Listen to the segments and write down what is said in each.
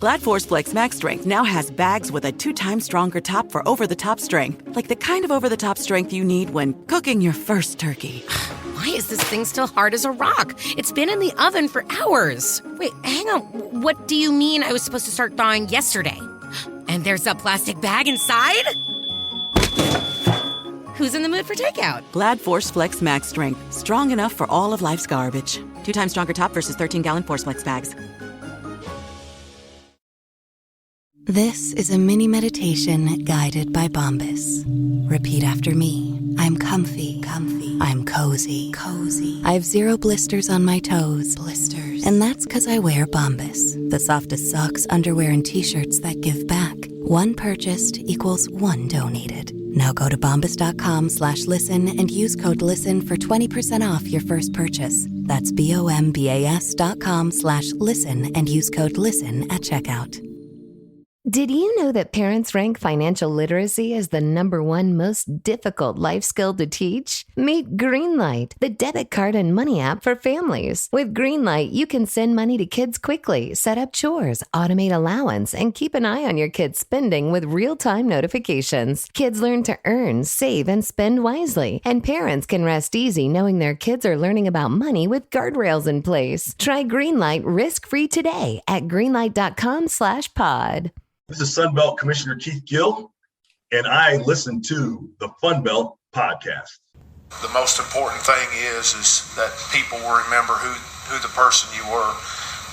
Glad Force Flex Max Strength now has bags with a 2 times stronger top for over-the-top strength. Like the kind of over-the-top strength you need when cooking your first turkey. Why is this thing still hard as a rock? It's been in the oven for hours. Wait, hang on. What do you mean I was supposed to start thawing yesterday? And there's a plastic bag inside? Who's in the mood for takeout? Glad Force Flex Max Strength. Strong enough for all of life's garbage. 2 times stronger top versus 13-gallon Force Flex bags. This is a mini meditation guided by Bombas. Repeat after me. I'm comfy. I'm cozy. I have 0 blisters on my toes. And that's because I wear Bombas, the softest socks, underwear, and t-shirts that give back. 1 purchased equals 1 donated. Now go to bombas.com/listen and use code LISTEN for 20% off your first purchase. That's bombas.com/listen and use code LISTEN at checkout. Did you know that parents rank financial literacy as the #1 most difficult life skill to teach? Meet Greenlight, the debit card and money app for families. With Greenlight, you can send money to kids quickly, set up chores, automate allowance, and keep an eye on your kids' spending with real-time notifications. Kids learn to earn, save, and spend wisely, and parents can rest easy knowing their kids are learning about money with guardrails in place. Try Greenlight risk-free today at greenlight.com/pod. This is FunBelt Commissioner Keith Gill, and I listen to the FunBelt podcast. The most important thing is that people will remember who the person you were.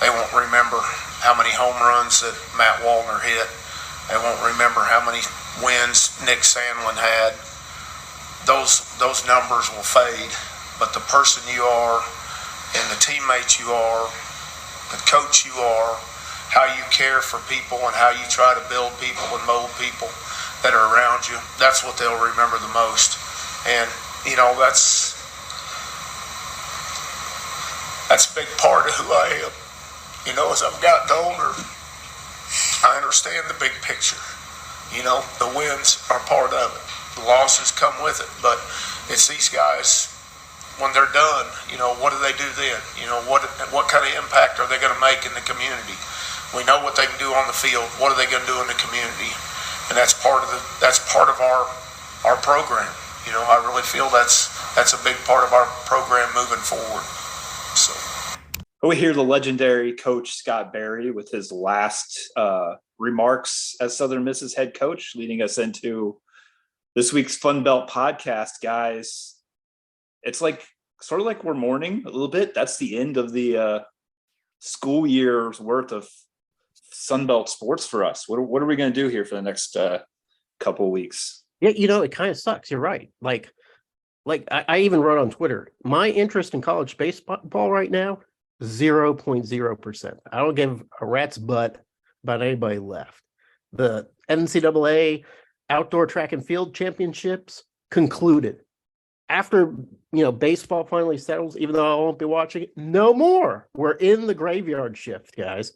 They won't remember how many home runs that Matt Wallner hit. They won't remember how many wins Nick Sandlin had. Those numbers will fade, but the person you are and the teammates you are, the coach you are, how you care for people and how you try to build people and mold people that are around you, that's what they'll remember the most. And, that's a big part of who I am. As I've gotten older, I understand the big picture. The wins are part of it. The losses come with it. But it's these guys, when they're done, what do they do then? What kind of impact are they going to make in the community? We know what they can do on the field. What are they going to do in the community? And that's part of our program. I really feel that's a big part of our program moving forward. So we hear the legendary Coach Scott Berry with his last remarks as Southern Miss's head coach, leading us into this week's FunBelt podcast, guys. It's sort of like we're mourning a little bit. That's the end of the school year's worth of Sunbelt sports for us. What are we going to do here for the next couple of weeks? Yeah, it kind of sucks. You're right. Like I even wrote on Twitter, my interest in college baseball right now, 0.0%. I don't give a rat's butt about anybody left. The NCAA outdoor track and field championships concluded. After, baseball finally settles, even though I won't be watching it, no more. We're in the graveyard shift, guys.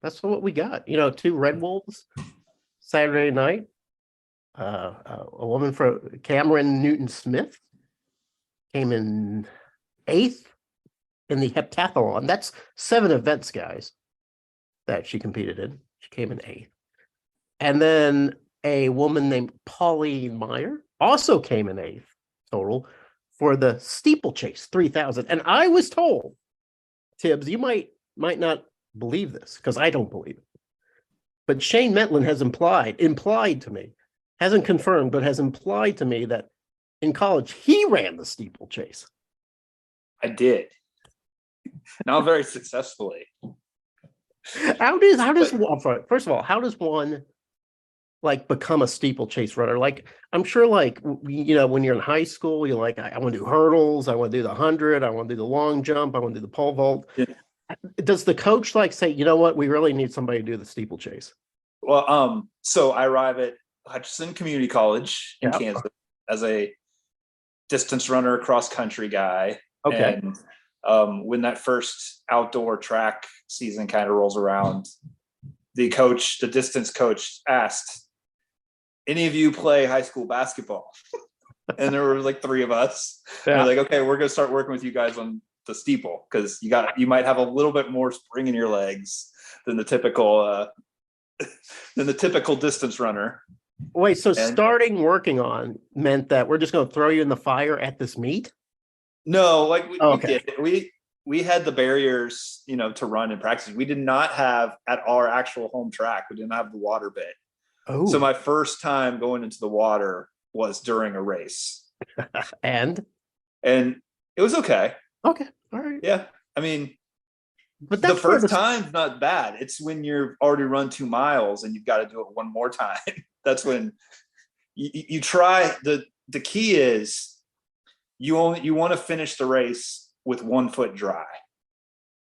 That's what we got. 2 Red Wolves Saturday night. A woman from Cameron Newton-Smith came in 8th in the heptathlon. That's 7 events, guys, that she competed in. She came in 8th. And then a woman named Pauline Meyer also came in 8th total for the steeplechase 3,000. And I was told, Tibbs, you might not believe this because I don't believe it, but Shane Mettlen has implied to me, hasn't confirmed, but has implied to me that in college he ran the steeplechase. I did, not very successfully. How does first of all, how does one become a steeplechase runner? I'm sure when you're in high school, you're like, I want to do hurdles, I want to do the 100, I want to do the long jump, I want to do the pole vault. Yeah. Does the coach say, you know what, we really need somebody to do the steeplechase? Well, so I arrive at Hutchinson Community College in Kansas as a distance runner, cross country guy. Okay. And when that first outdoor track season kind of rolls around, the distance coach asked, any of you play high school basketball? And there were 3 of us. Yeah. They're okay, we're going to start working with you guys on the steeple because you might have a little bit more spring in your legs than the typical distance runner. Wait, so starting working on meant that we're just going to throw you in the fire at this meet? No, like we Okay. did. We had the barriers, to run in practice. We did not have at our actual home track. We didn't have the water bit. Oh, So my first time going into the water was during a race, and it was okay. Okay, all right. Yeah, I mean, but the first time's not bad. It's when you've already run 2 miles and you've got to do it one more time. That's when you try. The key is you want to finish the race with 1 foot dry.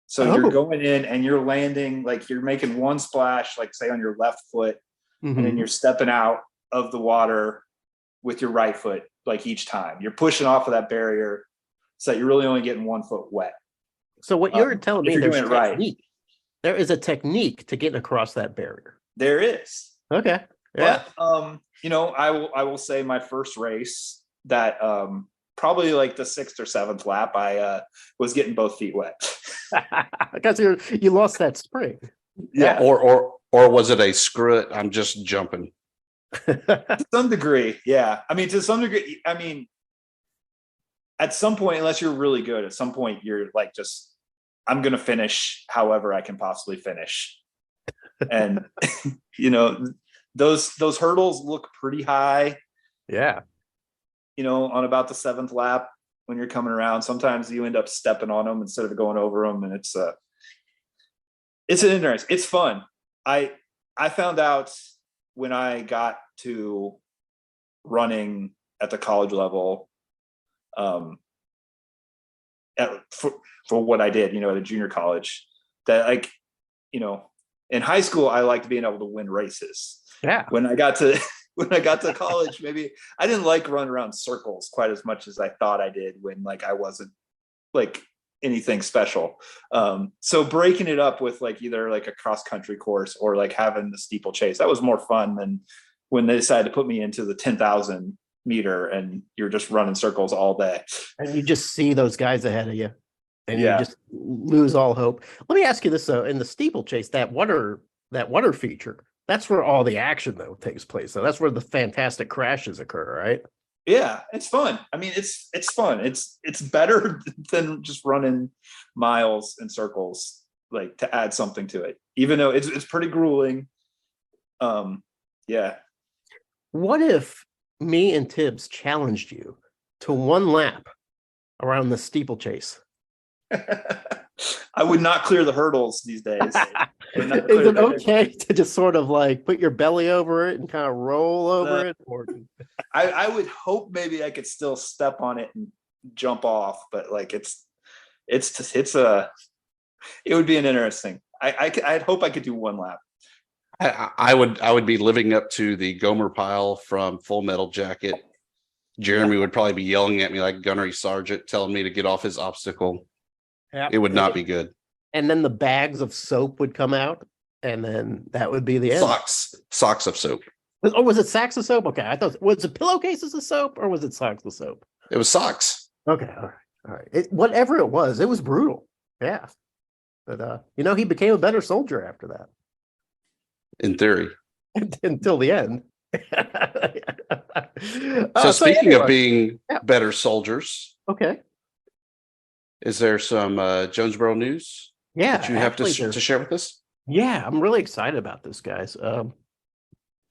So you're going in and you're landing, like you're making one splash, like say on your left foot, and then you're stepping out of the water with your right foot, like each time. You're pushing off of that barrier so that you're really only getting 1 foot wet. So what you're telling me, you're there's doing it technique. Right. There is a technique to getting across that barrier. There is. Okay. Yeah. But, I will say my first race that probably like the 6th or 7th lap, I was getting both feet wet. Because you lost that spring. Yeah. Or was it a screw it? I'm just jumping. To some degree, yeah. I mean, to some degree, at some point, unless you're really good, at some point you're like, just, I'm going to finish however I can possibly finish. And, those hurdles look pretty high. Yeah. On about the 7th lap when you're coming around, sometimes you end up stepping on them instead of going over them. And it's interesting. It's fun. I found out when I got to running at the college level, for what I did, at a junior college, that in high school, I liked being able to win races. Yeah. When I got to college, maybe I didn't like running around circles quite as much as I thought I did when I wasn't like anything special. So breaking it up with either a cross country course or having the steeplechase, that was more fun than when they decided to put me into the 10,000 meter and you're just running circles all day. And you just see those guys ahead of you and you just lose all hope. Let me ask you this though, in the steeplechase, that water feature, that's where all the action though takes place. So that's where the fantastic crashes occur, right? Yeah, it's fun. I mean, it's fun. It's better than just running miles in circles, to add something to it, even though it's pretty grueling. Yeah. What if me and Tibbs challenged you to 1 lap around the steeplechase? I would not clear the hurdles these days. Is it okay to just sort of put your belly over it and kind of roll over it? Or I would hope maybe I could still step on it and jump off, but it would be an interesting. I'd hope I could do 1 lap. I would be living up to the Gomer Pyle from Full Metal Jacket. Jeremy would probably be yelling at me like Gunnery Sergeant, telling me to get off his obstacle. It would not be good. And then the bags of soap would come out, and then that would be the end. Socks of soap. Oh, was it sacks of soap? Okay, I thought, was it pillowcases of soap or was it socks of soap? It was socks. Okay, all right. Whatever it was brutal. Yeah, but he became a better soldier after that. In theory, until the end. So speaking of being better soldiers, okay. Is there some Jonesboro news that you have to share with us? Yeah, I'm really excited about this, guys.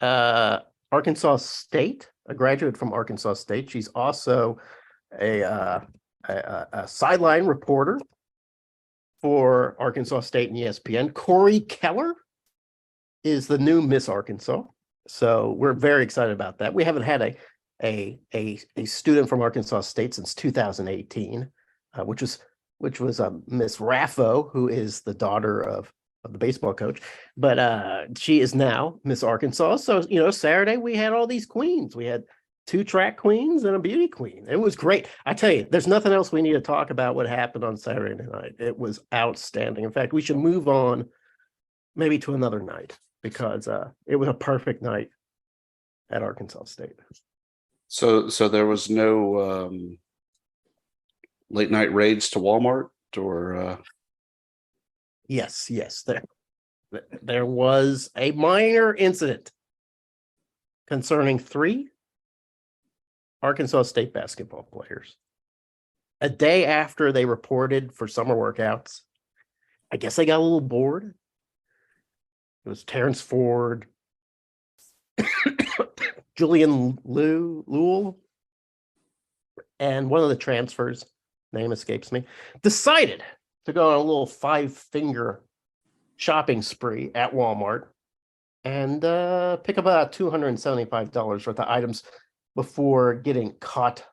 Arkansas State, a graduate from Arkansas State. She's also a sideline reporter for Arkansas State and ESPN. Corey Keller is the new Miss Arkansas. So we're very excited about that. We haven't had a student from Arkansas State since 2018. Which was Miss Raffo, who is the daughter of the baseball coach, but she is now Miss Arkansas. So Saturday we had all these queens. We had 2 track queens and a beauty queen. It was great. I tell you, there's nothing else we need to talk about what happened on Saturday night. It was outstanding. In fact, we should move on maybe to another night because it was a perfect night at Arkansas State. So there was no late night raids to Walmart or yes There was a minor incident concerning 3 Arkansas State basketball players. A day after they reported for summer workouts, I guess they got a little bored. It was Terrence Ford, Julian Lewell, and one of the transfers, name escapes me, decided to go on a little 5-finger shopping spree at Walmart and pick up about $275 worth of items before getting caught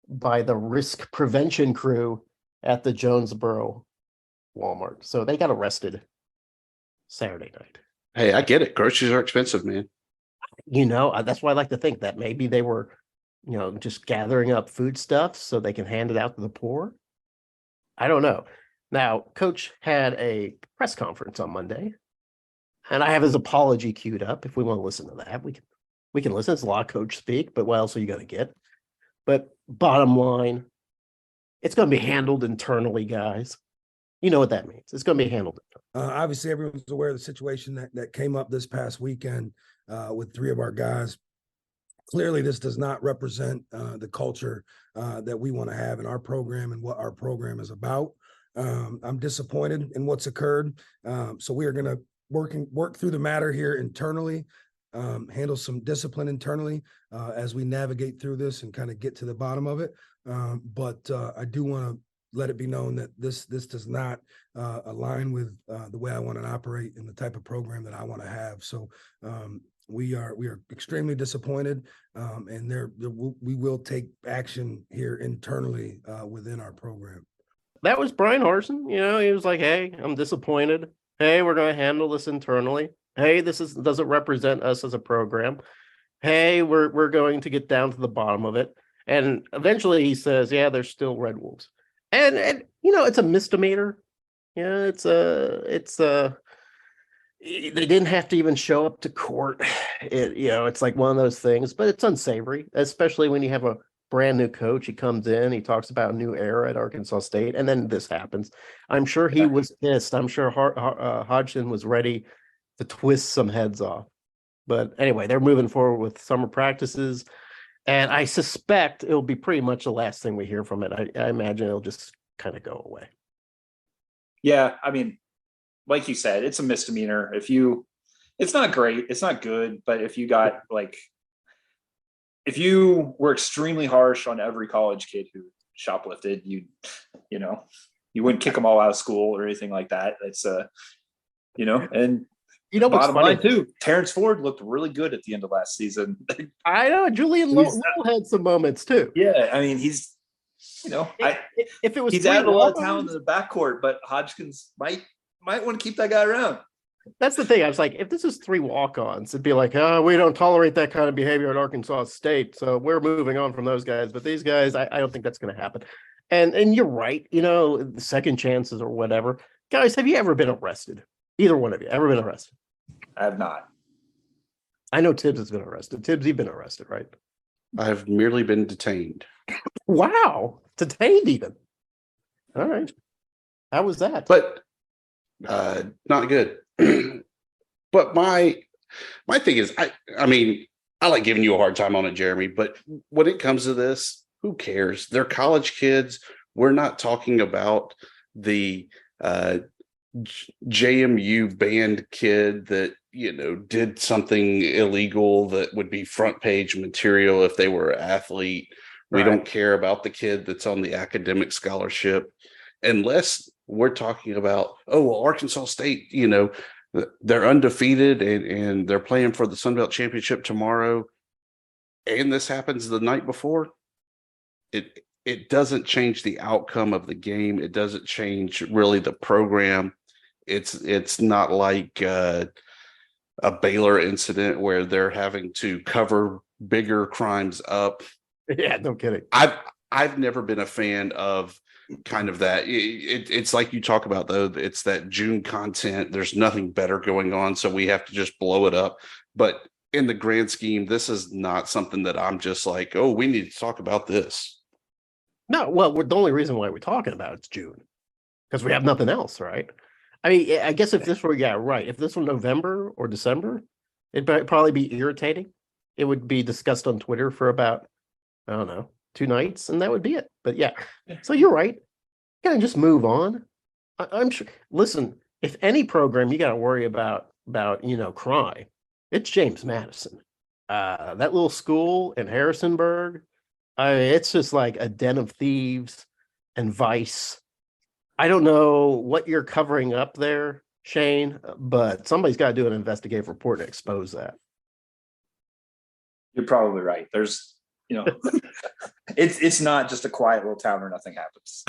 by the risk prevention crew at the Jonesboro Walmart. So they got arrested Saturday night. Hey, I get it. Groceries are expensive, man. That's why I like to think that maybe they were, just gathering up foodstuffs so they can hand it out to the poor. I don't know. Now, Coach had a press conference on Monday, and I have his apology queued up. If we want to listen to that, we can listen. It's a lot of Coach speak, but what else are you going to get? But bottom line, it's going to be handled internally, guys. You know what that means. It's going to be handled. Obviously, everyone's aware of the situation that came up this past weekend with 3 of our guys. Clearly, this does not represent the culture that we want to have in our program and what our program is about. I'm disappointed in what's occurred. So we are going to work through the matter here internally, handle some discipline internally as we navigate through this and kind of get to the bottom of it. But I do want to let it be known that this does not align with the way I want to operate and the type of program that I want to have. So we are extremely disappointed, and we will take action here internally within our program. That was Brian Harsin. He was like, "Hey, I'm disappointed. Hey, we're going to handle this internally. Hey, doesn't represent us as a program. Hey, we're going to get down to the bottom of it." And eventually he says, "Yeah, there's still Red Wolves." And it's a misdemeanor. Yeah, they didn't have to even show up to court. It's like one of those things, but it's unsavory, especially when you have a brand new coach. He comes in, he talks about a new era at Arkansas State, and then this happens. I'm sure he was pissed. I'm sure Hodgson was ready to twist some heads off. But anyway, they're moving forward with summer practices, and I suspect it'll be pretty much the last thing we hear from it. I imagine it'll just kind of go away. Yeah, I mean, like you said, it's a misdemeanor. It's not great, it's not good, but if you were extremely harsh on every college kid who shoplifted, you wouldn't kick them all out of school or anything like that. It's and bottom line too, Terrence Ford looked really good at the end of last season. I know Julian Lowell had some moments too. Yeah, I mean he's if it was he's added a lot of talent in the backcourt, but Hodgkins might want to keep that guy around. That's the thing. I was like, if this is 3 walk-ons, it'd be like, we don't tolerate that kind of behavior at Arkansas State, so we're moving on from those guys. But these guys, I don't think that's going to happen. And you're right. The second chances or whatever. Guys, have you ever been arrested? Either one of you ever been arrested? I have not. I know Tibbs has been arrested. Tibbs, you've been arrested, right? I've merely been detained. Wow, detained even. All right. How was that? But not good. But my thing is, I mean, I like giving you a hard time on it, Jeremy, but when it comes to this, who cares? They're college kids. We're not talking about the JMU band kid that, did something illegal that would be front page material if they were an athlete. Right. We don't care about the kid that's on the academic scholarship unless we're talking about, Arkansas State, they're undefeated and they're playing for the FunBelt Championship tomorrow. And this happens the night before. It doesn't change the outcome of the game. It doesn't change really the program. It's not like a Baylor incident where they're having to cover bigger crimes up. Yeah, no kidding. I've never been a fan of kind of that. It's like you talk about, though, it's that June content. There's nothing better going on, so we have to just blow it up. But in the grand scheme, this is not something that I'm just like, we need to talk about this. No, well, the only reason why we're talking about it's June, because we have nothing else, right? I mean, I guess if this were, right. If this were November or December, it'd probably be irritating. It would be discussed on Twitter for about, I don't know, 2 nights, and that would be it. But yeah, so you're right. Gotta just move on. I'm sure. Listen, if any program you got to worry about crime, it's James Madison. That little school in Harrisonburg, it's just like a den of thieves and vice. I don't know what you're covering up there, Shane, but somebody's got to do an investigative report to expose that. You're probably right. There's, it's not just a quiet little town where nothing happens.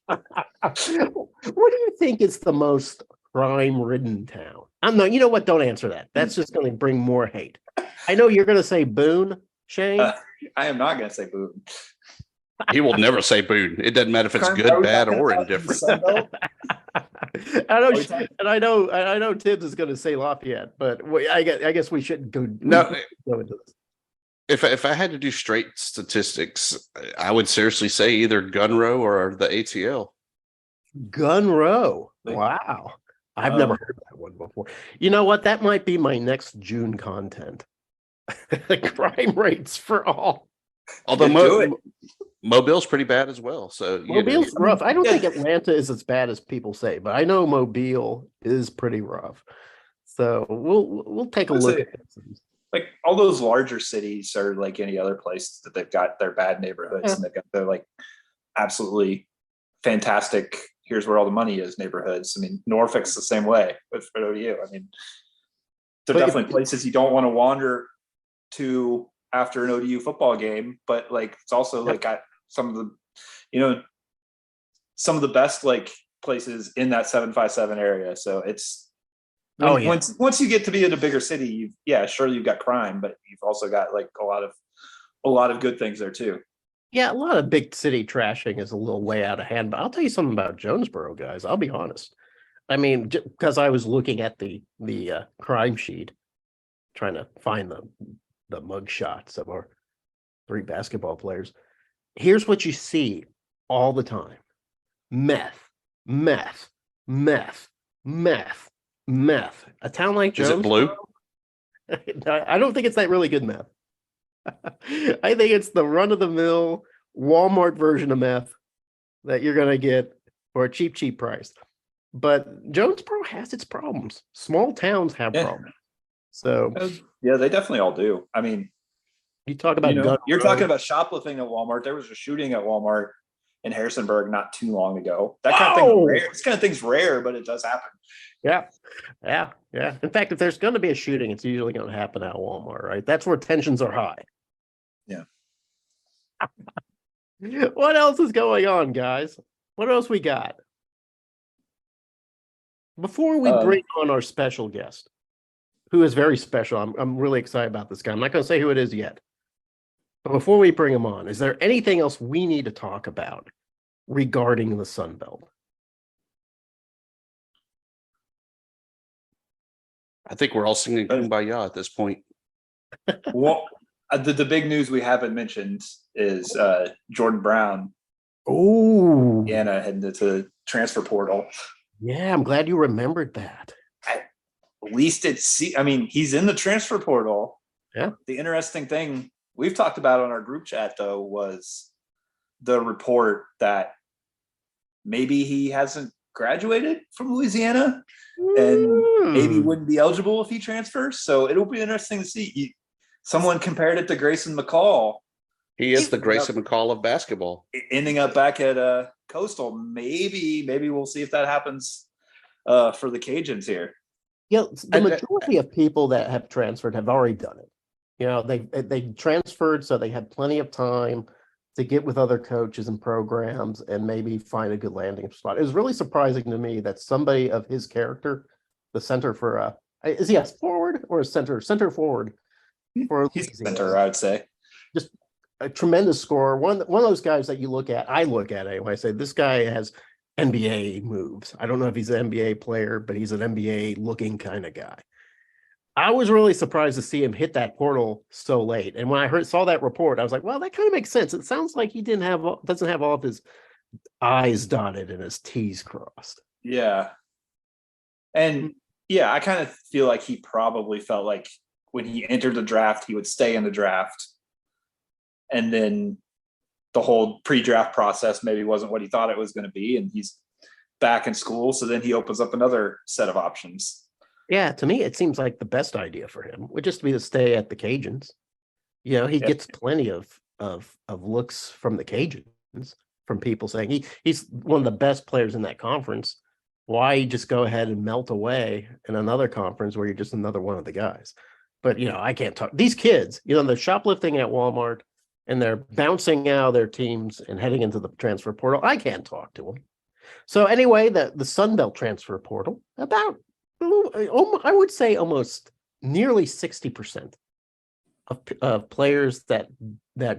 What do you think is the most crime-ridden town? No, you know what? Don't answer that. That's just going to bring more hate. I know you're going to say Boone, Shane. I am not going to say Boone. He will never say Boone. It doesn't matter if it's good, bad, or indifferent. I know Tibbs is going to say Lafayette, but I guess we shouldn't go. No, go into this. If I had to do straight statistics, I would seriously say either Gun Row or the ATL. Gun Row. Wow. I've never heard that one before. You know what? That might be my next June content. Crime rates for all. Although Mobile's pretty bad as well. So Mobile's rough. I don't think Atlanta is as bad as people say, but I know Mobile is pretty rough. So we'll take a look at this. Like all those larger cities are like any other place that they've got their bad neighborhoods and they've got their like absolutely fantastic, here's where all the money is neighborhoods. I mean, Norfolk's the same way with ODU. I mean, they're definitely places you don't want to wander to after an ODU football game, but like it's also like got some of the best like places in that 757 area. So it's once you get to be in a bigger city, you've got crime, but you've also got like a lot of good things there too. Yeah, a lot of big city trashing is a little way out of hand, but I'll tell you something about Jonesboro, guys. I'll be honest. I mean, because I was looking at the crime sheet, trying to find the mug shots of our 3 basketball players. Here's what you see all the time: meth. A town like Jonesboro. Is it blue? I don't think it's that really good meth. I think it's the run-of-the-mill Walmart version of meth that you're going to get for a cheap price. But Jonesboro has its problems. Small towns have problems. So yeah, they definitely all do. I mean, you talk about you're talking about shoplifting at Walmart. There was a shooting at Walmart in Harrisonburg not too long ago. That kind of thing rare. This kind of thing's rare, but it does happen. Yeah. In fact, if there's going to be a shooting, it's usually going to happen at Walmart, right? That's where tensions are high. Yeah. What else is going on, guys? What else we got? Before we bring on our special guest, who is very special, I'm really excited about this guy. I'm not going to say who it is yet. But before we bring him on, is there anything else we need to talk about regarding the Sun Belt? I think we're all singing Kumbaya at this point. Well, the big news we haven't mentioned is Jordan Brown. Oh, Indiana heading into the transfer portal. Yeah, I'm glad you remembered that. At least he's in the transfer portal. Yeah. The interesting thing we've talked about on our group chat, though, was the report that maybe he hasn't graduated from Louisiana and maybe wouldn't be eligible if he transfers. So it'll be interesting to see. Someone compared it to Grayson McCall. He is the Grayson McCall of basketball. Ending up back at Coastal. Maybe we'll see if that happens for the Cajuns here. Yeah, the majority of people that have transferred have already done it. You know, they transferred, so they had plenty of time to get with other coaches and programs and maybe find a good landing spot. It was really surprising to me that somebody of his character, the center for is he a forward or a center? Center forward. He's a center, I would say. Just a tremendous scorer. One of those guys that I look at anyway. I say this guy has NBA moves. I don't know if he's an NBA player, but he's an NBA looking kind of guy. I was really surprised to see him hit that portal so late. And when I saw that report, I was like, well, that kind of makes sense. It sounds like he doesn't have all of his I's dotted and his T's crossed. Yeah. And yeah, I kind of feel like he probably felt like when he entered the draft, he would stay in the draft. And then the whole pre-draft process maybe wasn't what he thought it was going to be. And he's back in school. So then he opens up another set of options. Yeah, to me, it seems like the best idea for him would just be to stay at the Cajuns. You know, he gets plenty of looks from the Cajuns, from people saying he's one of the best players in that conference. Why just go ahead and melt away in another conference where you're just another one of the guys? But, you know, I can't talk. These kids, you know, they're shoplifting at Walmart and they're bouncing out of their teams and heading into the transfer portal. I can't talk to them. So anyway, the SunBelt transfer portal, about, I would say almost nearly 60% of players that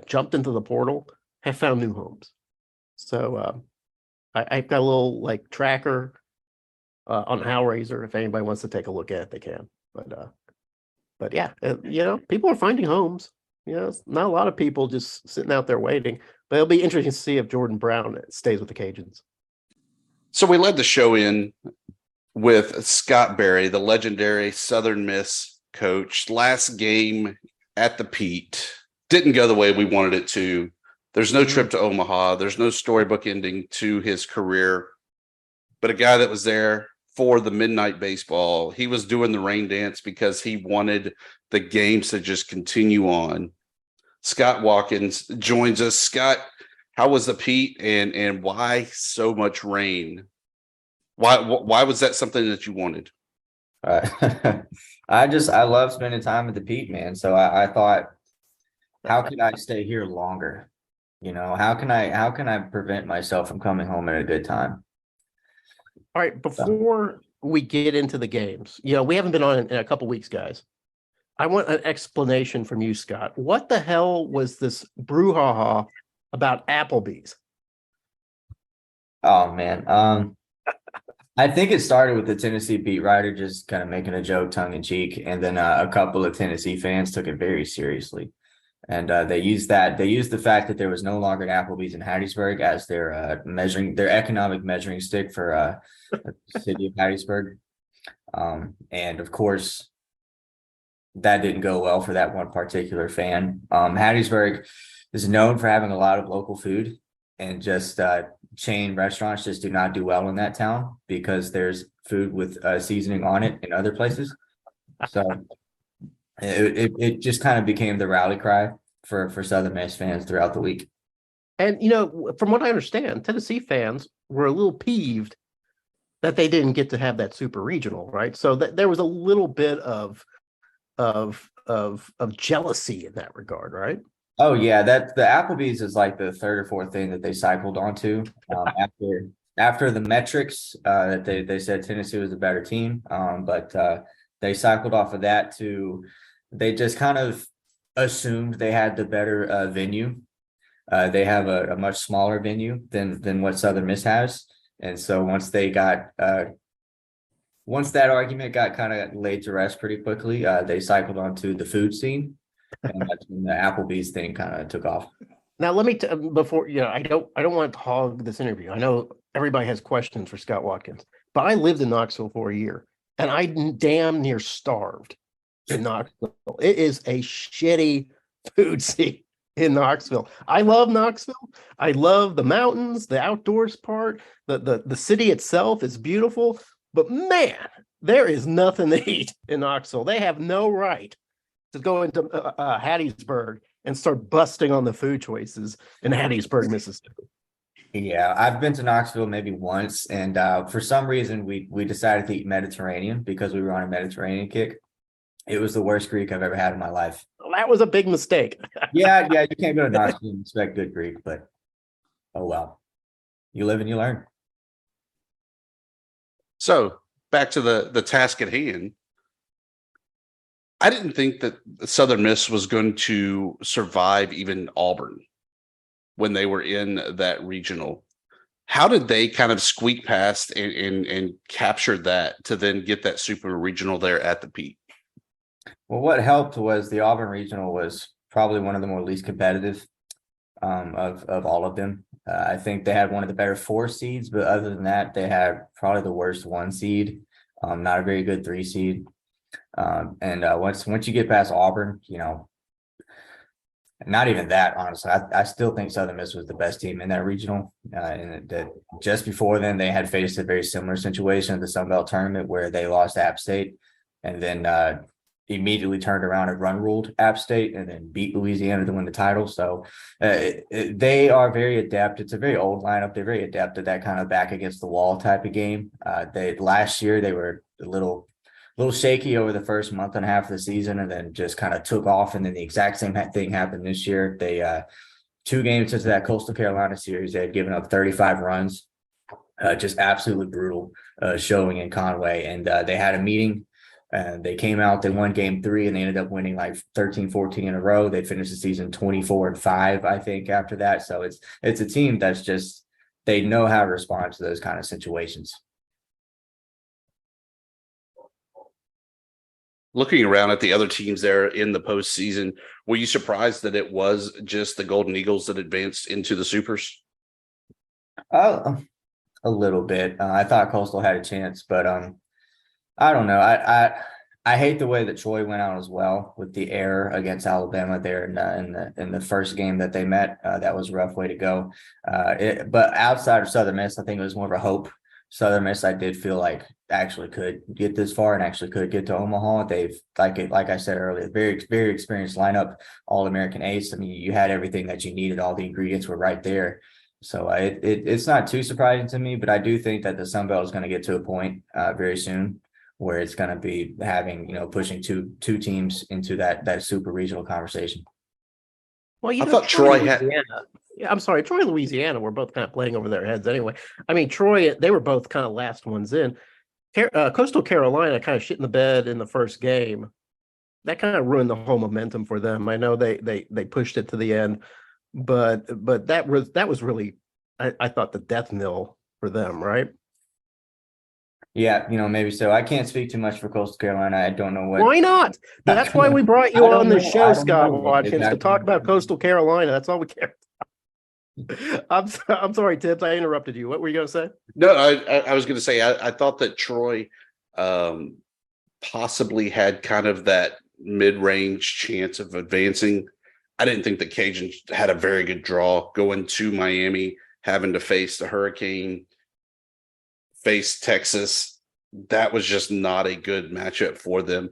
jumped into the portal have found new homes. So I've got a little like tracker on Hellraiser. If anybody wants to take a look at it, they can. But yeah, you know, people are finding homes. You know, it's not a lot of people just sitting out there waiting. But it'll be interesting to see if Jordan Brown stays with the Cajuns. So we led the show in with Scott Berry, the legendary Southern Miss coach. Last game at the Pete didn't go the way we wanted it to. There's no trip to Omaha. There's no storybook ending to his career. But a guy that was there for the midnight baseball, he was doing the rain dance because he wanted the games to just continue on. Scott Watkins joins us. Scott, how was the Pete and why so much rain? Why was that something that you wanted? I love spending time at the Pete, man. So I thought, how can I stay here longer? You know, how can I prevent myself from coming home at a good time? All right, before we get into the games, you know, we haven't been on in a couple weeks, guys. I want an explanation from you, Scott. What the hell was this brouhaha about Applebee's? Oh man, I think it started with the Tennessee beat writer just kind of making a joke tongue in cheek, and then a couple of Tennessee fans took it very seriously. And they used the fact that there was no longer an Applebee's in Hattiesburg as their economic measuring stick for the city of Hattiesburg. And of course, that didn't go well for that one particular fan. Hattiesburg is known for having a lot of local food, and just chain restaurants just do not do well in that town because there's food with seasoning on it in other places. So it just kind of became the rally cry for Southern Miss fans throughout the week. And, you know, from what I understand, Tennessee fans were a little peeved that they didn't get to have that super regional, right? So there was a little bit of jealousy in that regard, right? Oh yeah, that the Applebee's is like the third or fourth thing that they cycled onto after the metrics that they said Tennessee was a better team, but they cycled off of that to they just kind of assumed they had the better venue. They have a much smaller venue than what Southern Miss has, and so once that argument got kind of laid to rest pretty quickly, they cycled onto the food scene. And that's when the Applebee's thing kind of took off. Now, let me before you know, I don't want to hog this interview. I know everybody has questions for Scott Watkins, but I lived in Knoxville for a year, and I damn near starved in Knoxville. It is a shitty food scene in Knoxville. I love Knoxville. I love the mountains, the outdoors part. The city itself is beautiful, but man, there is nothing to eat in Knoxville. They have no right to go into Hattiesburg and start busting on the food choices in Hattiesburg, Mississippi. Yeah, I've been to Knoxville maybe once, and for some reason we decided to eat Mediterranean because we were on a Mediterranean kick. It was the worst Greek I've ever had in my life. Well, that was a big mistake. yeah, you can't go to Knoxville and expect good Greek, but oh well. You live and you learn. So back to the task at hand. I didn't think that Southern Miss was going to survive even Auburn when they were in that regional. How did they kind of squeak past and capture that to then get that super regional there at the Pete? Well, what helped was the Auburn regional was probably one of the more least competitive of all of them. I think they had one of the better 4 seeds, but other than that, they had probably the worst 1 seed. not a very good 3 seed. And once you get past Auburn, not even that, honestly. I still think Southern Miss was the best team in that regional. And that just before then, they had faced a very similar situation at the Sun Belt tournament where they lost App State and then immediately turned around and run ruled App State and then beat Louisiana to win the title. So they are very adept. It's a very old lineup. They're very adept at that kind of back against the wall type of game. Last year they were a little shaky over the first month and a half of the season and then just kind of took off. And then the exact same thing happened this year. They 2 games into that Coastal Carolina series, they had given up 35 runs, just absolutely brutal showing in Conway. And they had a meeting. They came out, they won game 3 and they ended up winning like 13-14 in a row. They finished the season 24-5, I think, after that. So it's a team that's just, they know how to respond to those kind of situations. Looking around at the other teams there in the postseason, were you surprised that it was just the Golden Eagles that advanced into the Supers? A little bit. I thought Coastal had a chance, but I don't know. I hate the way that Troy went out as well with the error against Alabama there in the first game that they met. That was a rough way to go. But outside of Southern Miss, I think it was more of a hope. Southern Miss, I did feel like actually could get this far and actually could get to Omaha. They've like I said earlier, very, very experienced lineup, All-American ace. I mean, you had everything that you needed. All the ingredients were right there. So it's not too surprising to me, but I do think that the Sun Belt is going to get to a point very soon where it's going to be having, pushing two teams into that super regional conversation. Well, I thought Troy had. Yeah, I'm sorry. Troy and Louisiana were both kind of playing over their heads anyway. I mean, Troy, they were both kind of last ones in. Coastal Carolina kind of shit in the bed in the first game. That kind of ruined the whole momentum for them. I know they pushed it to the end, but that was really, I thought, the death knell for them, right? Yeah, maybe so. I can't speak too much for Coastal Carolina. I don't know what. Why not? That's why we brought you on the show, Scott Watkins, to talk about Coastal Carolina. That's all we care. I'm sorry, Tibbs. I interrupted you. What were you going to say? No, I was going to say I thought that Troy possibly had kind of that mid-range chance of advancing. I didn't think the Cajuns had a very good draw going to Miami, having to face the Hurricane, face Texas. That was just not a good matchup for them.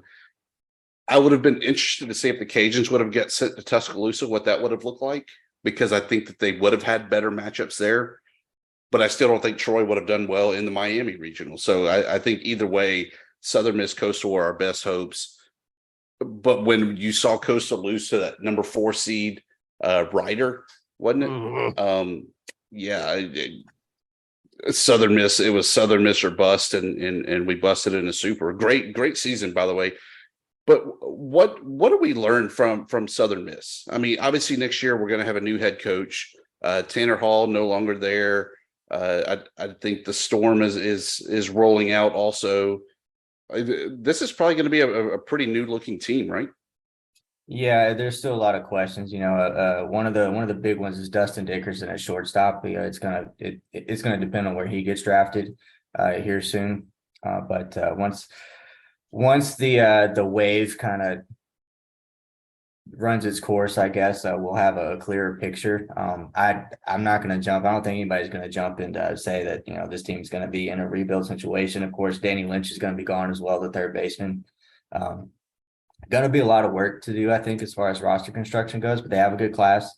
I would have been interested to see if the Cajuns would have got sent to Tuscaloosa, what that would have looked like, because I think that they would have had better matchups there. But I still don't think Troy would have done well in the Miami regional. So I think either way, Southern Miss, Coastal were our best hopes. But when you saw Coastal lose to that number 4 seed Ryder, wasn't it? Mm-hmm. Southern Miss, it was Southern Miss or bust, and we busted in a super. Great season, by the way. But what do we learn from Southern Miss? I mean, obviously next year we're going to have a new head coach. Tanner Hall no longer there. I think the Storm is rolling out also. This is probably going to be a pretty new looking team, right? Yeah, there's still a lot of questions. One of the big ones is Dustin Dickerson at shortstop. It's gonna depend on where he gets drafted here soon. But once the wave kind of runs its course, I guess we'll have a clearer picture. I'm not going to jump. I don't think anybody's going to jump and say that this team's going to be in a rebuild situation. Of course, Danny Lynch is going to be gone as well, the third baseman. Going to be a lot of work to do, I think, as far as roster construction goes, but they have a good class.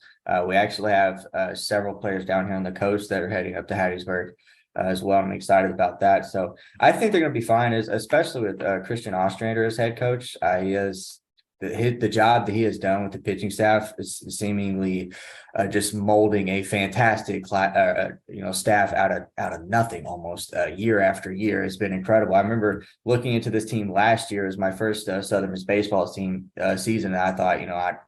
We actually have several players down here on the coast that are heading up to Hattiesburg as well. I'm excited about that. So I think they're going to be fine, especially with Christian Ostrander as head coach. He has the job that he has done with the pitching staff is seemingly just molding a fantastic staff out of nothing almost year after year. Has been incredible. I remember looking into this team last year as my first Southern Miss baseball team season, and I thought,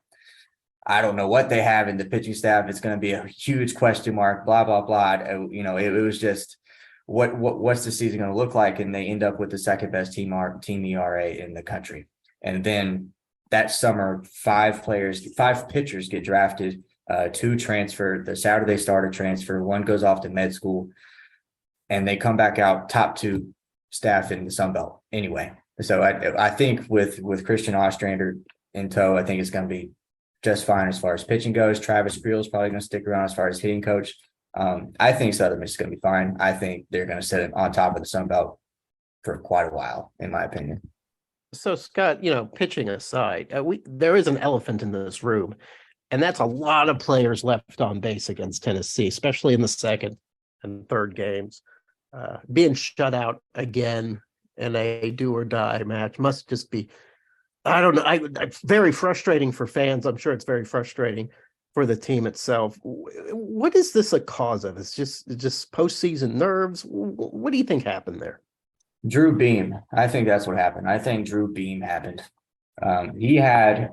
I don't know what they have in the pitching staff. It's going to be a huge question mark, blah, blah, blah. It was just what's the season going to look like? And they end up with the second best team ERA in the country. And then that summer, 5 pitchers get drafted, 2 transfer, the Saturday starter transfer, 1 goes off to med school, and they come back out top 2 staff in the Sun Belt anyway. So I think with Christian Ostrander in tow, I think it's going to be just fine as far as pitching goes. Travis Creel is probably going to stick around as far as hitting coach. I think Southern Miss is going to be fine. I think they're going to sit on top of the Sun Belt for quite a while, in my opinion. So Scott, pitching aside, there is an elephant in this room, and that's a lot of players left on base against Tennessee, especially in the second and third games. Being shut out again in a do or die match must just be, I don't know, it's very frustrating for fans. I'm sure it's very frustrating for the team itself. What is this a cause of? It's just postseason nerves. What do you think happened there? Drew Beam. I think that's what happened. I think Drew Beam happened. He had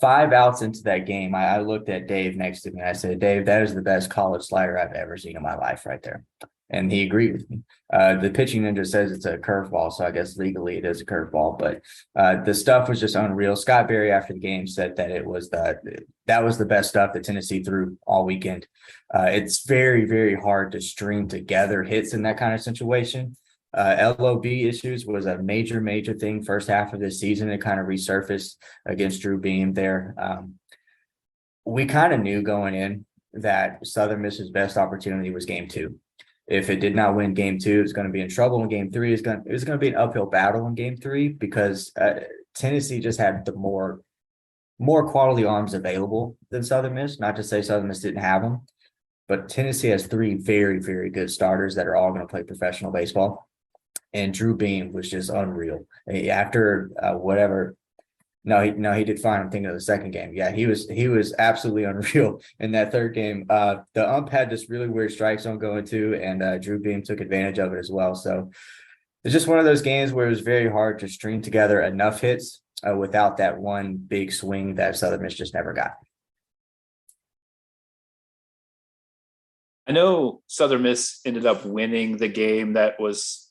5 outs into that game. I looked at Dave next to me. I said, Dave, that is the best college slider I've ever seen in my life right there. And he agreed with me. The pitching ninja says it's a curveball, so I guess legally it is a curveball. But the stuff was just unreal. Scott Berry after the game said that that was the best stuff that Tennessee threw all weekend. It's very, very hard to string together hits in that kind of situation. LOB issues was a major thing first half of this season. It kind of resurfaced against Drew Beam there. We kind of knew going in that Southern Miss's best opportunity was game 2. If it did not win game 2, it's going to be in trouble in game 3. It was going to be an uphill battle in game 3 because Tennessee just had the more quality arms available than Southern Miss. Not to say Southern Miss didn't have them, but Tennessee has 3 very, very good starters that are all going to play professional baseball. And Drew Beam was just unreal. After whatever. No, he did fine. I'm thinking of the second game. Yeah, he was absolutely unreal in that third game. The ump had this really weird strike zone going too, and Drew Beam took advantage of it as well. So it's just one of those games where it was very hard to string together enough hits without that one big swing that Southern Miss just never got. I know Southern Miss ended up winning the game that was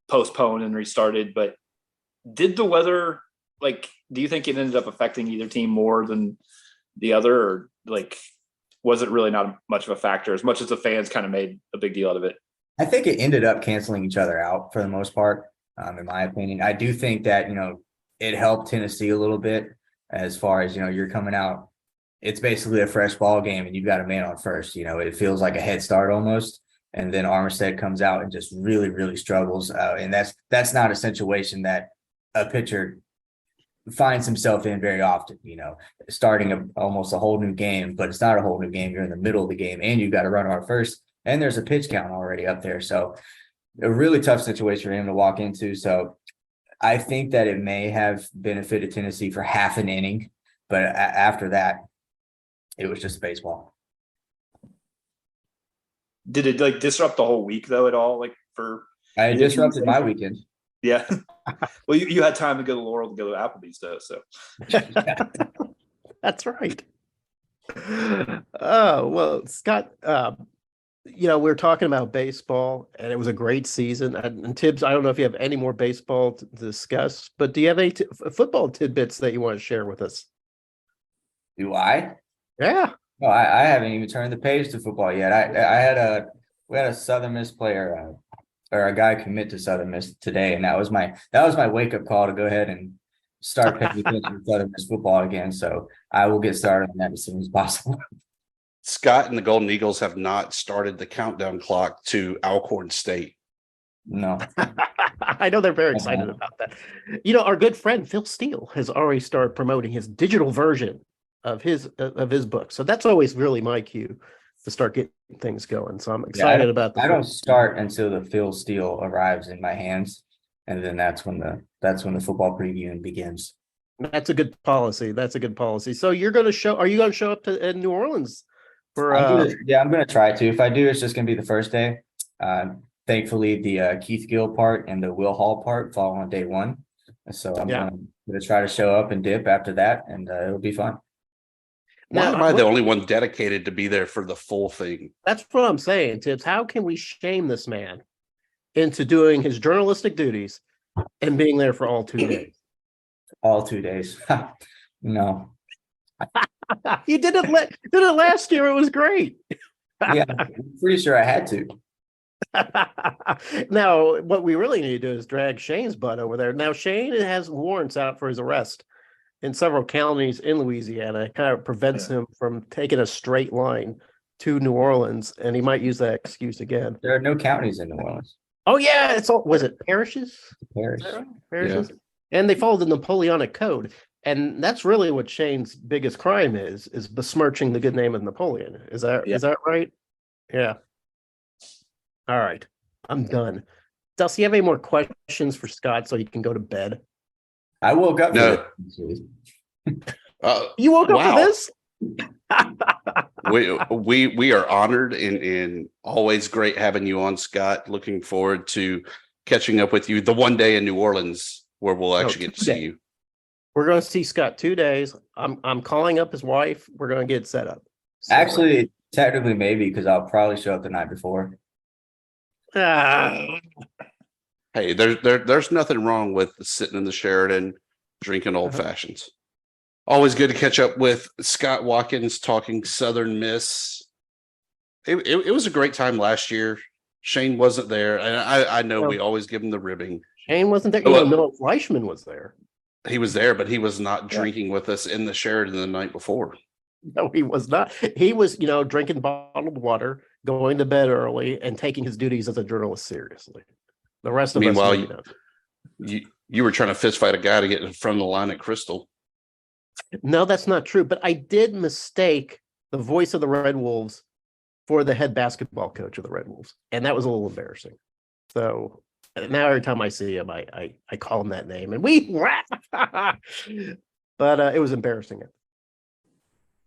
postponed and restarted, but did the weather, do you think it ended up affecting either team more than the other, or was it really not much of a factor as much as the fans kind of made a big deal out of it? I think it ended up canceling each other out for the most part, in my opinion. I do think that, it helped Tennessee a little bit as far as, you're coming out. It's basically a fresh ball game and you've got a man on first. It feels like a head start almost. And then Armistead comes out and just really, really struggles. And that's not a situation that a pitcher finds himself in very often, starting almost a whole new game, but it's not a whole new game. You're in the middle of the game and you've got to run on first, and there's a pitch count already up there. So a really tough situation for him to walk into. So I think that it may have benefited Tennessee for half an inning, but after that, it was just baseball. Did it disrupt the whole week though at all? I disrupted my weekend. Yeah. Well, you had time to go to Laurel to go to Applebee's though. So that's right. Oh, well, Scott, we're talking about baseball and it was a great season. And Tibbs, I don't know if you have any more baseball to discuss, but do you have any football tidbits that you want to share with us? Do I? Yeah. No, I haven't even turned the page to football yet. We had a Southern Miss player or a guy commit to Southern Miss today, and that was my wake up call to go ahead and start paying attention to Southern Miss football again. So I will get started on that as soon as possible. Scott and the Golden Eagles have not started the countdown clock to Alcorn State. No. I know they're very excited about that. Our good friend Phil Steele has already started promoting his digital version of his book. So that's always really my cue to start getting things going. So I'm excited about that. I don't start until the Phil Steele arrives in my hands. And then that's when the football previewing begins. That's a good policy. So are you going to show up in New Orleans for I'm going to try to. If I do, it's just going to be the first day. Thankfully the Keith Gill part and the Will Hall part fall on day 1. So I'm going to try to show up and dip after that, and it'll be fun. Why am I the only one dedicated to be there for the full thing? That's what I'm saying, Tibbs. How can we shame this man into doing his journalistic duties and being there for all 2 days? All 2 days. No. You did it last year. It was great. Yeah, I'm pretty sure I had to. Now, what we really need to do is drag Shane's butt over there. Now, Shane has warrants out for his arrest in several counties in Louisiana. It kind of prevents him from taking a straight line to New Orleans, and he might use that excuse again. There are no counties in New Orleans. Oh yeah, it's all, was it parishes? Parish. Is that right? Parishes. Yeah. And they follow the Napoleonic Code. And that's really what Shane's biggest crime is besmirching the good name of Napoleon. Is that right? Yeah. All right. I'm done. Dusty, you have any more questions for Scott so he can go to bed? I woke up. No. You woke up for this? we are honored and always great having you on, Scott. Looking forward to catching up with you the one day in New Orleans where we'll actually get to see you. We're going to see Scott 2 days. I'm calling up his wife. We're going to get set up. So, actually, technically, maybe because I'll probably show up the night before. Hey, there's nothing wrong with sitting in the Sheraton drinking old fashions. Always good to catch up with Scott Watkins talking Southern Miss. It was a great time last year. Shane wasn't there, and I know we always give him the ribbing. Shane wasn't there. Noah Fleischman was there. He was there, but he was not drinking with us in the Sheraton the night before. No, he was not. He was, drinking bottled water, going to bed early, and taking his duties as a journalist seriously. The rest of us. Meanwhile, you were trying to fist fight a guy to get in front of the line at Crystal. No, that's not true. But I did mistake the voice of the Red Wolves for the head basketball coach of the Red Wolves, and that was a little embarrassing. So now every time I see him, I call him that name, and but it was embarrassing.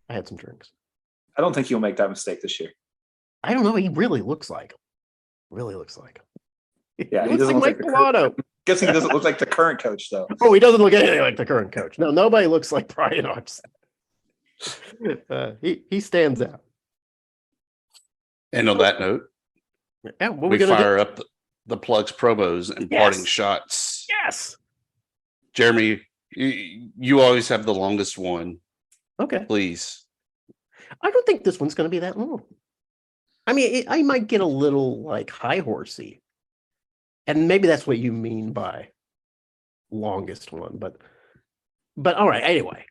I had some drinks. I don't think you'll make that mistake this year. I don't know. He really looks like him. Really looks like him. Yeah, he doesn't look like Pilato. Guessing he doesn't look like the current coach, though. Oh, he doesn't look anything like the current coach. No, nobody looks like Brian Hodgson. He stands out. And on that note, we fire up the plugs, promos, and parting shots. Yes. Jeremy, you always have the longest one. Okay. Please. I don't think this one's going to be that long. I mean, I might get a little high horsey. And maybe that's what you mean by longest one, but all right. Anyway,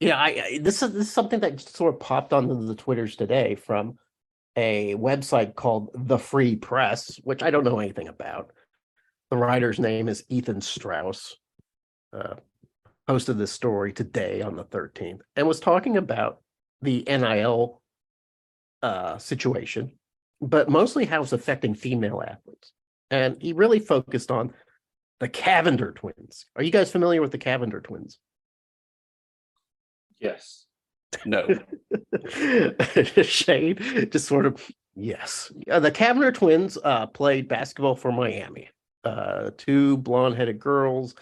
this is something that sort of popped onto the Twitters today from a website called The Free Press, which I don't know anything about. The writer's name is Ethan Strauss. Posted this story today on the 13th and was talking about the NIL situation, but mostly how it's affecting female athletes. And he really focused on the Cavender twins. Are you guys familiar with the Cavender twins? Yes. No. Shane just sort of, yes. The Cavender twins played basketball for Miami. Two blonde-headed girls.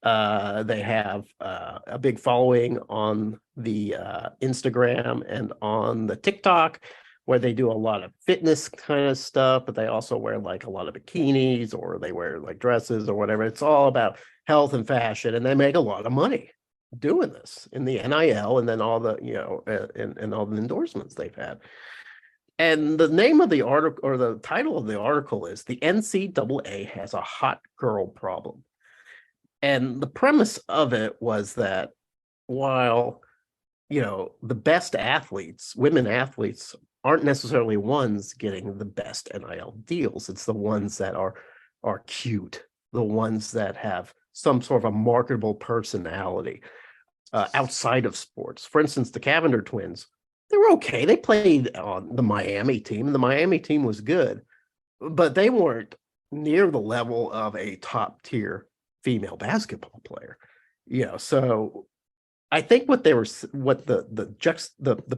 They have a big following on the Instagram and on the TikTok, where they do a lot of fitness kind of stuff, but they also wear a lot of bikinis, or they wear dresses or whatever. It's all about health and fashion, and they make a lot of money doing this in the NIL, and then all the and all the endorsements they've had. And the name of the article, or the title of the article, is "The NCAA Has a Hot Girl Problem." And the premise of it was that while, the best athletes, women athletes, aren't necessarily ones getting the best NIL deals. It's the ones that are cute, the ones that have some sort of a marketable personality outside of sports. For instance, the Cavender twins, they were okay. They played on the Miami team, and the Miami team was good, but they weren't near the level of a top tier female basketball player. So I think what the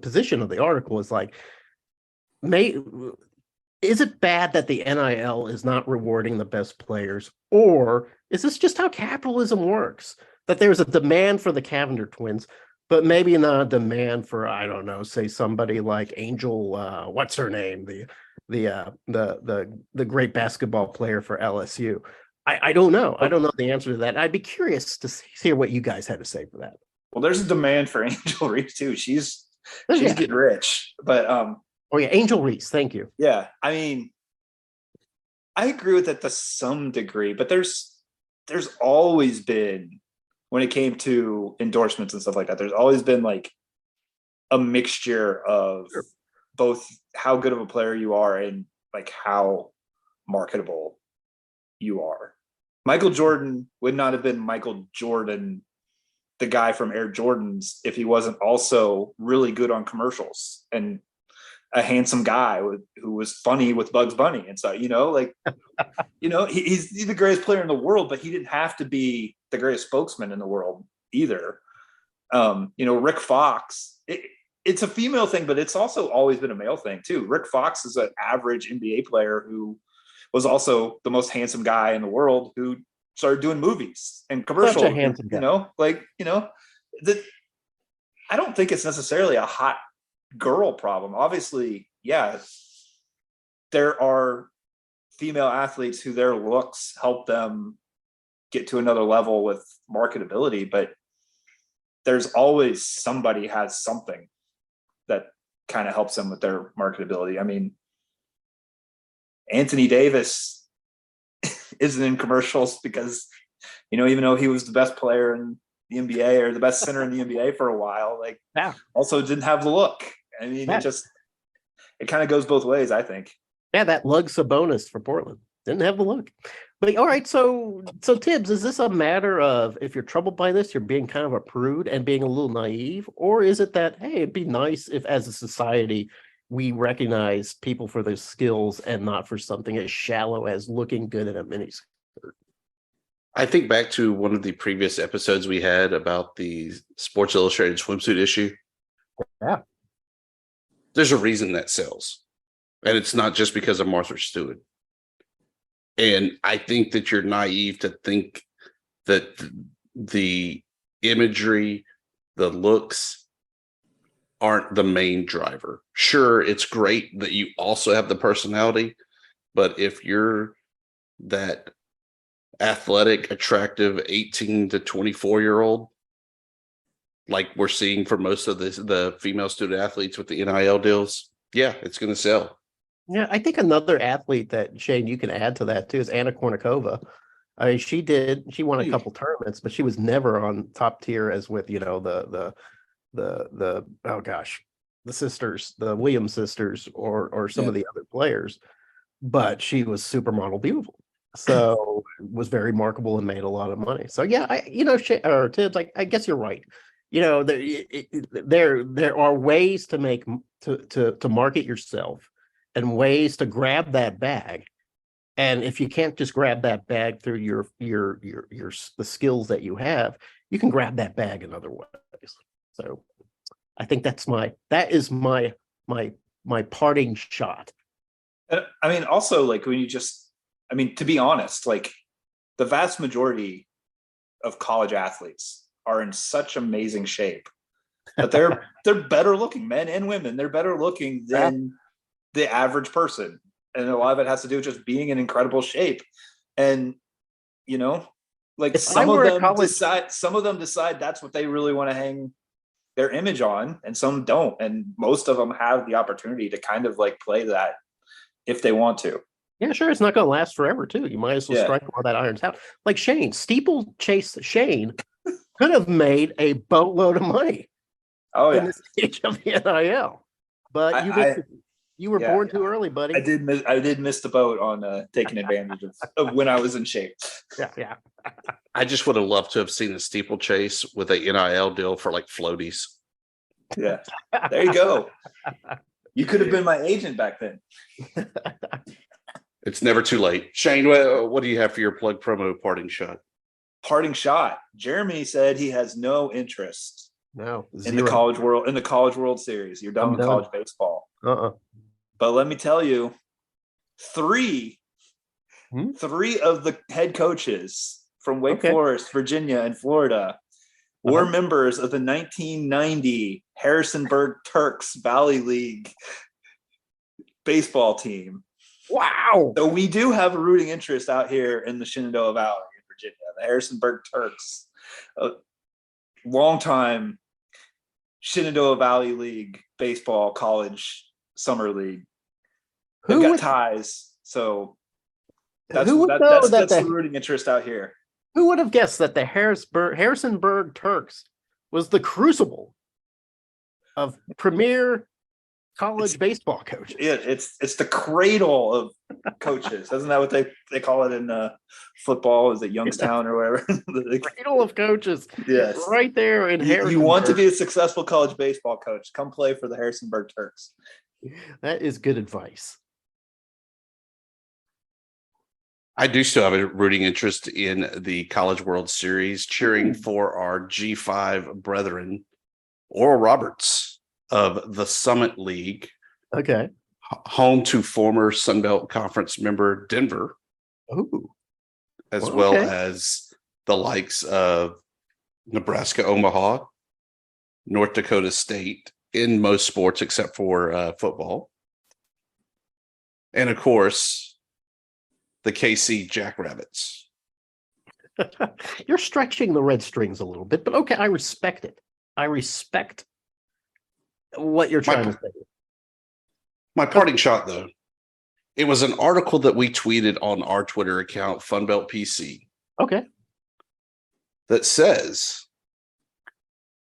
position of the article is is it bad that the NIL is not rewarding the best players, or is this just how capitalism works? That there's a demand for the Cavender twins, but maybe not a demand for, I don't know, say somebody like Angel, what's her name, the great basketball player for LSU. I don't know. I don't know the answer to that. I'd be curious to hear what you guys had to say for that. Well, there's a demand for Angel Reese too. She's getting rich, but oh yeah, Angel Reese. Thank you. Yeah, I mean, I agree with that to some degree, but there's always been, when it came to endorsements and stuff like that, there's always been like a mixture of both how good of a player you are and like how marketable you are. Michael Jordan would not have been Michael Jordan, the guy from Air Jordans, if he wasn't also really good on commercials and a handsome guy who was funny with Bugs Bunny and so, like, he's the greatest player in the world, but he didn't have to be the greatest spokesman in the world either. Rick Fox, it's a female thing, but it's also always been a male thing too. Rick Fox is an average NBA player who was also the most handsome guy in the world who started doing movies and commercials. Such a handsome guy. I don't think it's necessarily a hot girl problem. Obviously, yeah, there are female athletes who their looks help them get to another level with marketability, but there's always somebody has something that kind of helps them with their marketability. I mean, Anthony Davis isn't in commercials because, even though he was the best player in the NBA or the best center in the NBA for a while, also didn't have the look. I mean, it kind of goes both ways, I think. Yeah, that lug Sabonis for Portland didn't have the look. But all right, so Tibbs, is this a matter of if you're troubled by this, you're being kind of a prude and being a little naive, or is it that, hey, it'd be nice if as a society we recognize people for their skills and not for something as shallow as looking good in a miniskirt? I think back to one of the previous episodes we had about the Sports Illustrated swimsuit issue. Yeah. There's a reason that sells. And it's not just because of Martha Stewart. And I think that you're naive to think that the imagery, the looks aren't the main driver. Sure, it's great that you also have the personality, but if you're that athletic, attractive 18 to 24-year-old, like we're seeing for most of the female student athletes with the NIL deals, yeah, it's going to sell. Yeah, I think another athlete that, Shane, you can add to that too is Anna Kournikova. I mean, she won a couple tournaments, but she was never on top tier as with, the sisters, the Williams sisters or some of the other players, but she was supermodel beautiful. So was very marketable and made a lot of money. So yeah, Tibbs, I guess you're right. There are ways to make to market yourself and ways to grab that bag. And if you can't just grab that bag through the skills that you have, you can grab that bag in other ways. So I think that is my parting shot. I mean, also to be honest, like the vast majority of college athletes are in such amazing shape that they're better looking, men and women. They're better looking than the average person. And a lot of it has to do with just being in incredible shape. And, some of them decide that's what they really want to hang their image on, and some don't. And most of them have the opportunity to kind of play that if they want to. Yeah, sure. It's not going to last forever too. You might as well strike while that iron's out. Like Shane, steeplechase Shane could have made a boatload of money. Oh yeah, in the stage of the NIL. But you were born too early, buddy. I did miss the boat on taking advantage of when I was in shape. Yeah. I just would have loved to have seen the steeplechase with a NIL deal for floaties. Yeah, there you go. You could have been my agent back then. It's never too late. Shane, what do you have for your plug promo parting shot? Parting shot. Jeremy said he has no interest in the college World Series. You're done with college baseball. But let me tell you, three of the head coaches from Wake Forest, Virginia, and Florida were members of the 1990 Harrisonburg Turks Valley League baseball team. Wow. So we do have a rooting interest out here in the Shenandoah Valley in Virginia, the Harrisonburg Turks, a longtime Shenandoah Valley League baseball college summer league. They've got ties. So Who would know that's the rooting interest out here. Who would have guessed that the Harrisonburg Turks was the crucible of premier college baseball coaches? Yeah, it's the cradle of coaches. Isn't that what they call it in football? Is it Youngstown or wherever? The cradle of coaches. Yes. Right there in Harrisonburg. You want to be a successful college baseball coach, come play for the Harrisonburg Turks. That is good advice. I do still have a rooting interest in the College World Series, cheering for our G5 brethren, Oral Roberts of the Summit League. Okay. Home to former Sun Belt Conference member Denver. Ooh. As well as the likes of Nebraska Omaha, North Dakota State in most sports except for football. And of course, the KC Jackrabbits. You're stretching the red strings a little bit, but okay, I respect it. I respect what you're trying to say. My parting shot, though, it was an article that we tweeted on our Twitter account, FunBelt PC. Okay. That says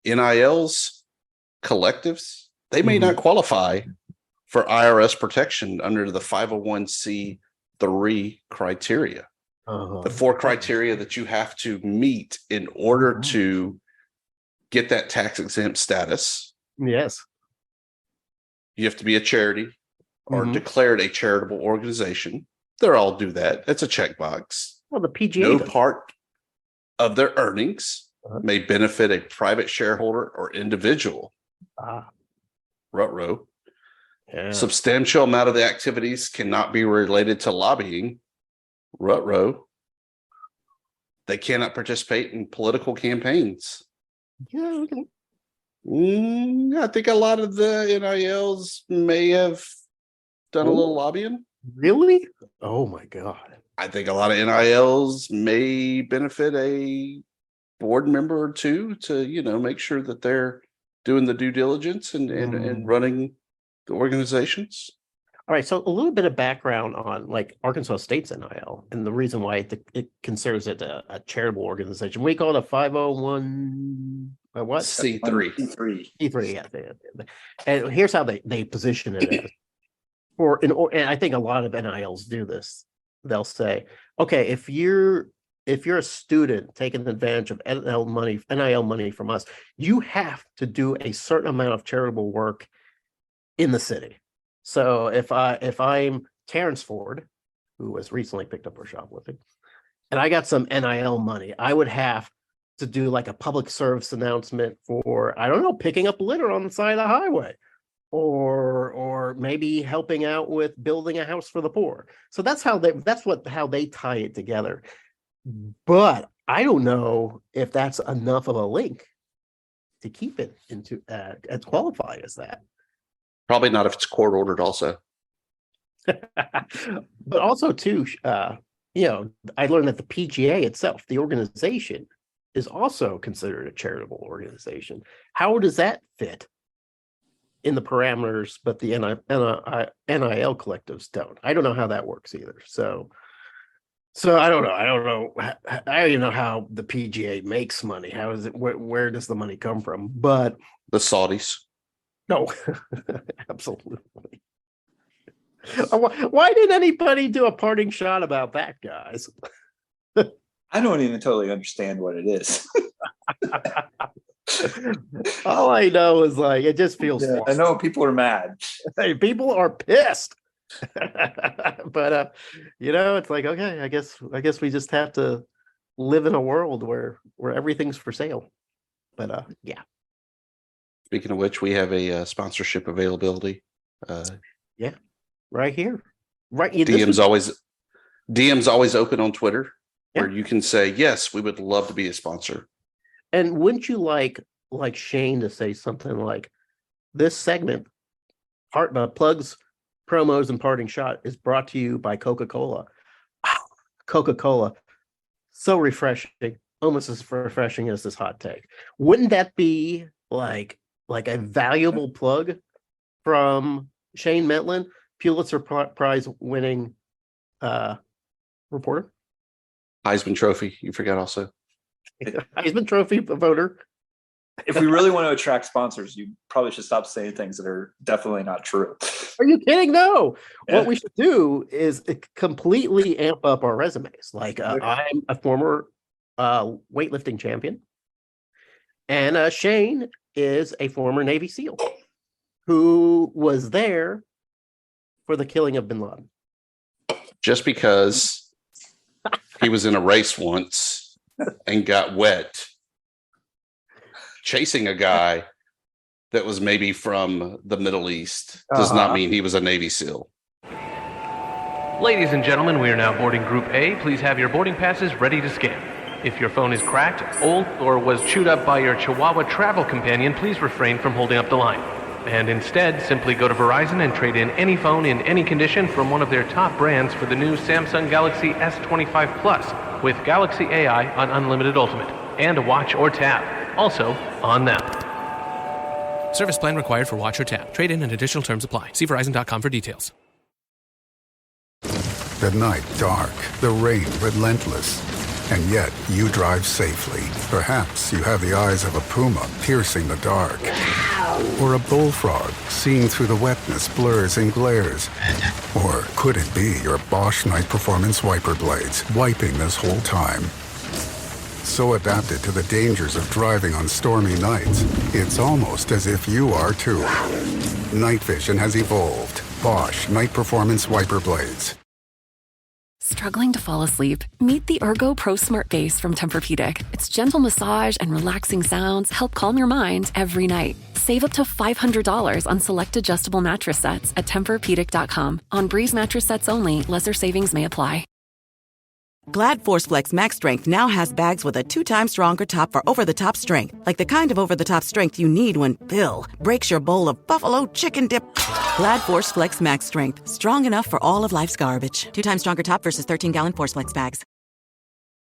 NILs, collectives, they may not qualify for IRS protection under the 501c3 criteria. The 4 criteria that you have to meet in order to get that tax exempt status. Yes. You have to be a charity or declared a charitable organization. They all do that. It's a checkbox. Well, the PGA. No part of their earnings may benefit a private shareholder or individual. Ruh-roh. Yeah. Substantial amount of the activities cannot be related to lobbying. Ruh-roh. They cannot participate in political campaigns. Yeah, okay. I think a lot of the NILs may have done a little lobbying. Really? Oh my God. I think a lot of NILs may benefit a board member or two to, make sure that they're doing the due diligence and running the organizations. All right. So a little bit of background on like Arkansas State's NIL and the reason why it considers it a charitable organization. We call it a 501 what? C3. C3, yeah. And here's how they position it as. And I think a lot of NILs do this. They'll say, okay, if you're a student taking advantage of NIL money from us, you have to do a certain amount of charitable work in the city. So if I'm Terrence Ford, who was recently picked up for shoplifting, and I got some NIL money, I would have to do like a public service announcement for, I don't know, picking up litter on the side of the highway, or maybe helping out with building a house for the poor. So that's how they tie it together. But I don't know if that's enough of a link to keep it into as qualify as that. Probably not if it's court ordered also. But also too, I learned that the PGA itself, the organization, is also considered a charitable organization. How does that fit in the parameters, but the NIL collectives don't? I don't know how that works either. So I don't know. I don't even know how the PGA makes money. How is it? Where does the money come from? But the Saudis. No, absolutely. Why didn't anybody do a parting shot about that, guys? I don't even totally understand what it is. All I know is like it just feels. Yeah, I know people are mad. Hey, people are pissed. But it's like, okay, I guess we just have to live in a world where everything's for sale. But yeah. Speaking of which, we have a sponsorship availability. Yeah, right here. Right. DM's always open on Twitter, where you can say, yes, we would love to be a sponsor. And wouldn't you like Shane to say something like, this segment, plugs, promos, and parting shot is brought to you by Coca-Cola. Coca-Cola, so refreshing, almost as refreshing as this hot take. Wouldn't that be like a valuable plug from Shane Mettlen, Pulitzer Prize winning reporter. Heisman Trophy, you forgot also. Heisman Trophy voter. If we really want to attract sponsors, you probably should stop saying things that are definitely not true. Are you kidding? No. Yeah. What we should do is completely amp up our resumes. Like I'm a former weightlifting champion, and Shane is a former Navy SEAL who was there for the killing of bin Laden. Just because he was in a race once and got wet chasing a guy that was maybe from the Middle East does not mean he was a Navy SEAL. Ladies and gentlemen, we are now boarding Group A. Please have your boarding passes ready to scan. If your phone is cracked, old, or was chewed up by your Chihuahua travel companion, please refrain from holding up the line. And instead, simply go to Verizon and trade in any phone in any condition from one of their top brands for the new Samsung Galaxy S25 Plus with Galaxy AI on Unlimited Ultimate and a watch or tab. Also on them. Service plan required for watch or tab. Trade in and additional terms apply. See Verizon.com for details. The night dark, the rain relentless, and yet you drive safely. Perhaps you have the eyes of a puma piercing the dark, or a bullfrog seeing through the wetness blurs and glares. Or could it be your Bosch Night Performance wiper blades wiping this whole time? So adapted to the dangers of driving on stormy nights, it's almost as if you are too. Night vision has evolved. Bosch Night Performance wiper blades. Struggling to fall asleep? Meet the Ergo Pro Smart Base from Tempur-Pedic. Its gentle massage and relaxing sounds help calm your mind every night. Save up to $500 on select adjustable mattress sets at TempurPedic.com. On Breeze mattress sets only, lesser savings may apply. Glad ForceFlex Max Strength now has bags with a 2-time stronger top for over-the-top strength. Like the kind of over-the-top strength you need when, breaks your bowl of buffalo chicken dip. Glad ForceFlex Max Strength. Strong enough for all of life's garbage. 2-time stronger top versus 13-gallon ForceFlex bags.